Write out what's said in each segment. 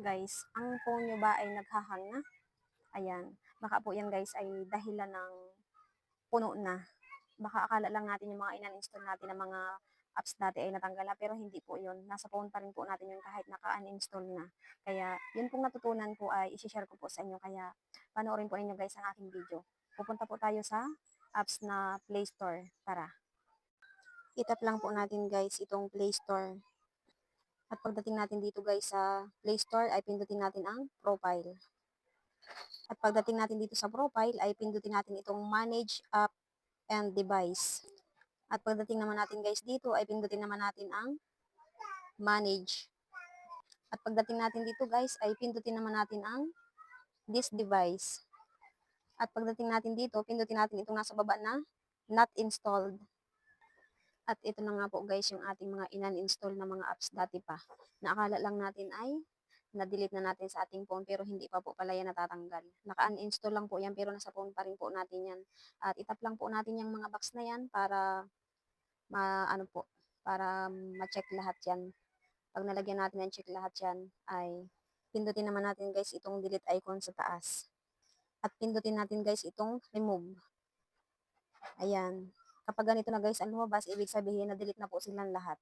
Guys, ang phone nyo ba ay naghahang na? Ayan. Baka po yan guys ay dahilan ng puno na. Baka akala lang natin yung mga inan-install natin ng mga apps dati ay natanggal na, pero hindi po yun. Nasa phone pa rin po natin yun kahit naka-uninstall na. Kaya yun pong natutunan ko ay isi-share ko po sa inyo. Kaya panoorin po ninyo guys ang aking video. Pupunta po tayo sa apps na Play Store. Tara. Itap lang po natin guys itong Play Store. At pagdating natin dito guys sa Play Store ay pindutin natin ang profile. At pagdating natin dito sa profile ay pindutin natin itong manage app and device. At pagdating naman natin guys dito ay pindutin naman natin ang manage. At pagdating natin dito guys ay pindutin naman natin ang this device. At pagdating natin dito, pindutin natin itong nasa baba na not installed. At ito na nga po guys yung ating mga inan-install na mga apps dati pa. Naakala lang natin ay na-delete na natin sa ating phone pero hindi pa po pala yan natatanggal. Naka-uninstall lang po yan pero nasa phone pa rin po natin yan. At itap lang po natin yung mga box na yan para para ma-check lahat yan. Pag nalagyan natin ng check lahat yan ay pindutin naman natin guys itong delete icon sa taas. At pindutin natin guys itong remove. Ayan. Kapag ganito na guys ang lumabas, ibig sabihin na delete na po silang lahat.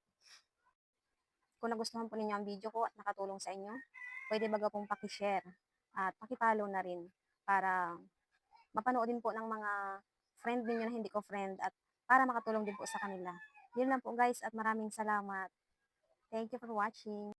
Kung nagustuhan po ninyo ang video ko at nakatulong sa inyo, pwede baga pong paki-share at paki-follow na rin para mapanood din po ng mga friend ninyo na hindi ko friend at para makatulong din po sa kanila. Yun lang po guys at maraming salamat. Thank you for watching.